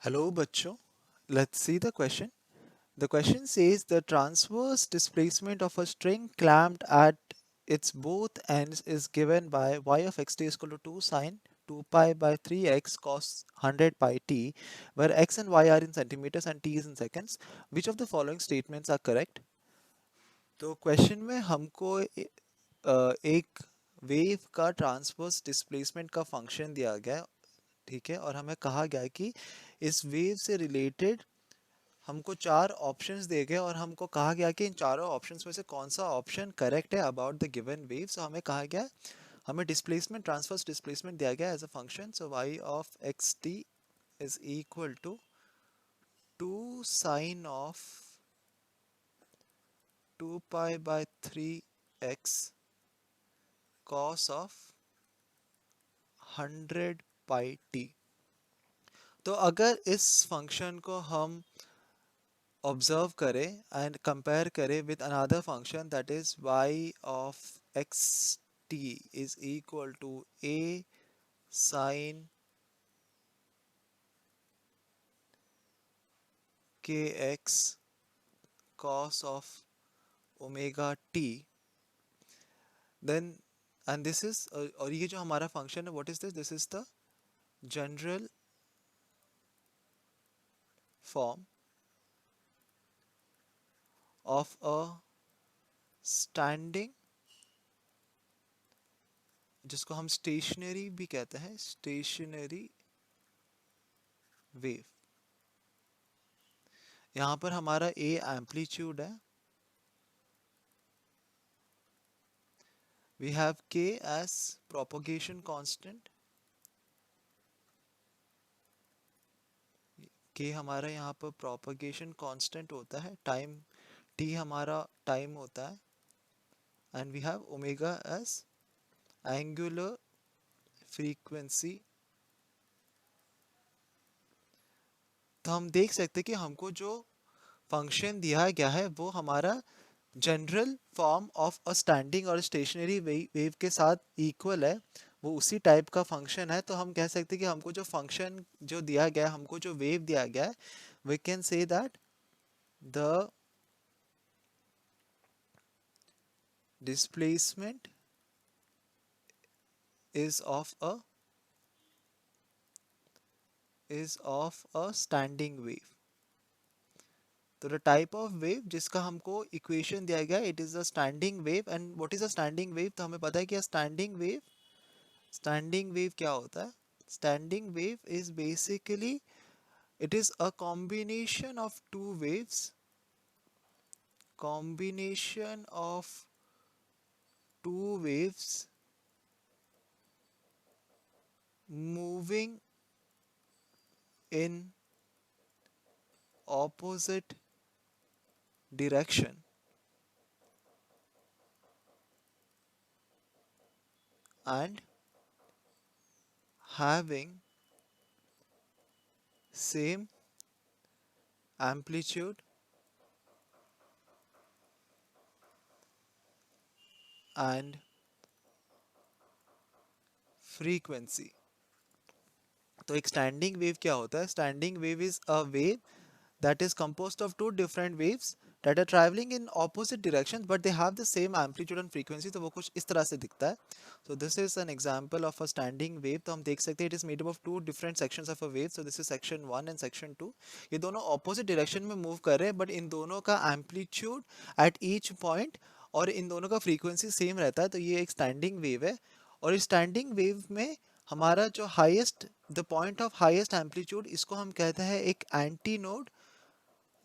Hello, बच्चों. Let's see the question. The question says the transverse displacement of a string clamped at its both ends is given by y of xt is equal to 2 sine 2 pi by 3x cos 100 pi t, where x and y are in centimeters and t is in seconds. Which of the following statements are correct? तो question में हमको एक wave का transverse displacement का function दिया गया है, ठीक है, और हमें कहा गया है कि इस वेव से रिलेटेड हमको चार ऑप्शंस दिए गए और हमको कहा गया कि इन चारों ऑप्शंस में से कौन सा ऑप्शन करेक्ट है about the given wave. So हमें कहा गया, हमें डिस्प्लेसमेंट ट्रांसवर्स डिस्प्लेसमेंट दिया गया as a function. So y of x t is equal to 2 sine of 2 pi by 3x cos of 100 pi t. तो अगर इस फंक्शन को हम ऑब्जर्व करें एंड कंपेयर करें with another function that is y of x t is equal to a sin kx cos of omega t, then and this is और ये जो हमारा फंक्शन है, what is this is the general form of a standing, जिसको हम stationery भी कहते हैं, स्टेशनरी वेव. यहाँ पर हमारा a एम्पलीट्यूड है, we have k as propagation constant. k हमारा यहाँ पर propagation constant होता है, टाइम t हमारा टाइम होता है, and we have omega as angular frequency. तो हम देख सकते हैं कि हमको जो फंक्शन दिया गया है वो हमारा general form of a standing और स्टेशनरी वेव के साथ इक्वल है, वो उसी टाइप का फंक्शन है. तो हम कह सकते हैं कि हमको जो फंक्शन जो दिया गया है, हमको जो वेव दिया गया है, we can say that the displacement is of a standing wave. तो द टाइप ऑफ वेव जिसका हमको इक्वेशन दिया गया, it is a standing wave. And what is a standing wave? तो हमें पता है कि स्टैंडिंग वेव क्या होता है. Standing wave is basically it is a combination of two waves moving in opposite direction and having same amplitude and frequency. तो एक स्टैंडिंग वेव क्या होता है? Standing wave is a wave that is composed of two different waves that are traveling in opposite directions but they have the same amplitude and frequency. तो वो कुछ इस तरह से दिखता है. So this is an example of a standing wave. तो हम देख सकते हैं it is made up of two different sections of a wave. So this is section 1 and section 2. ये दोनों opposite direction में move कर रहे हैं, but इन दोनों का amplitude at each point और इन दोनों का frequency same रहता है. तो ये एक standing wave है. और इस standing wave में हमारा जो highest, the point of highest amplitude, इसको हम कहते हैं एक एंटी नोड.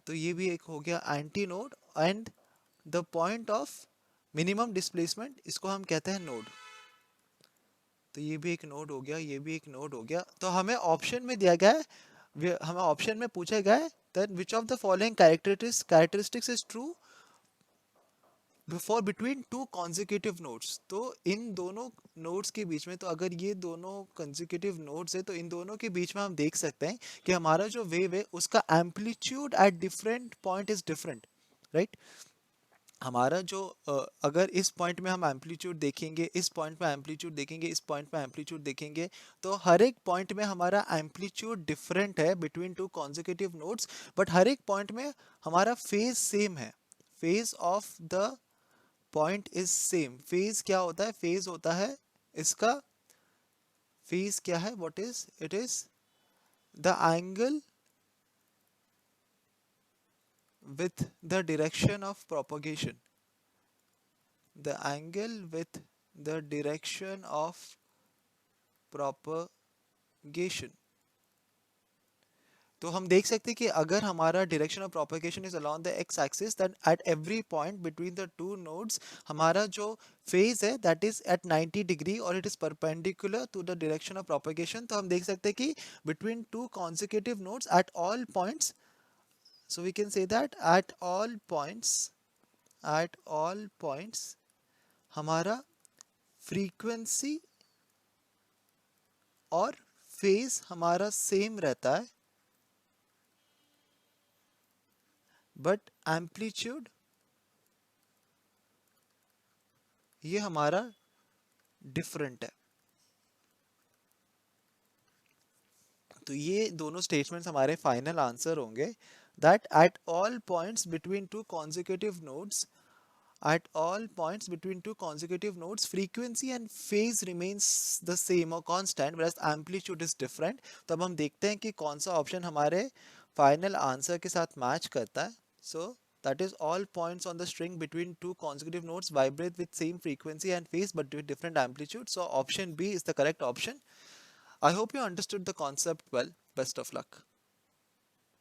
तो ये भी एक हो गया anti node. And the point of minimum displacement, इसको हम कहते हैं नोड. तो ये भी एक नोड हो गया, ये भी एक नोड हो गया. तो हमें ऑप्शन में दिया गया है, हमें ऑप्शन में पूछा गया है that which of the following characteristics is true before between two consecutive nodes. तो इन दोनों नोड्स के बीच में, तो अगर ये दोनों कॉन्जिक्यूटिव नोड्स है तो इन दोनों के बीच में हम देख सकते हैं कि हमारा जो वेव है उसका amplitude at different point is different, right. हमारा जो अगर इस पॉइंट में हम एम्पलीट्यूड देखेंगे, इस पॉइंट में एम्पलीट्यूड देखेंगे, इस पॉइंट में एम्पलीट्यूड देखेंगे, तो हर एक पॉइंट में हमारा एम्पलीट्यूड डिफरेंट है between two consecutive nodes, but हर एक पॉइंट में हमारा फेज सेम है। Phase of the point is same. Phase क्या होता है? फेज होता है इसका, फेज क्या है? What is it? Is the angle with the direction of propagation, the angle with the direction of propagation। तो हम देख सकते हैं कि अगर हमारा direction of propagation is along the x axis, then at every point between the two nodes हमारा जो फेज है दैट इज एट 90 डिग्री और it is perpendicular to the direction of propagation. तो हम देख सकते हैं कि between two consecutive nodes at all points, so we can say that at all points हमारा फ्रीक्वेंसी और फेज हमारा सेम रहता है, बट एम्पलीट्यूड ये हमारा डिफरेंट है। तो ये दोनों स्टेटमेंट्स हमारे फाइनल आंसर होंगे, that at all points between two consecutive nodes, at all points between two consecutive nodes frequency and phase remains the same or constant whereas amplitude is different। तो अब हम देखते हैं कि कौन सा ऑप्शन हमारे फाइनल आंसर के साथ मैच करता है। सो that is all points on the string between two consecutive nodes vibrate with same frequency and phase but with different amplitude, so option B is the correct option। I hope you understood the concept well. Best of luck.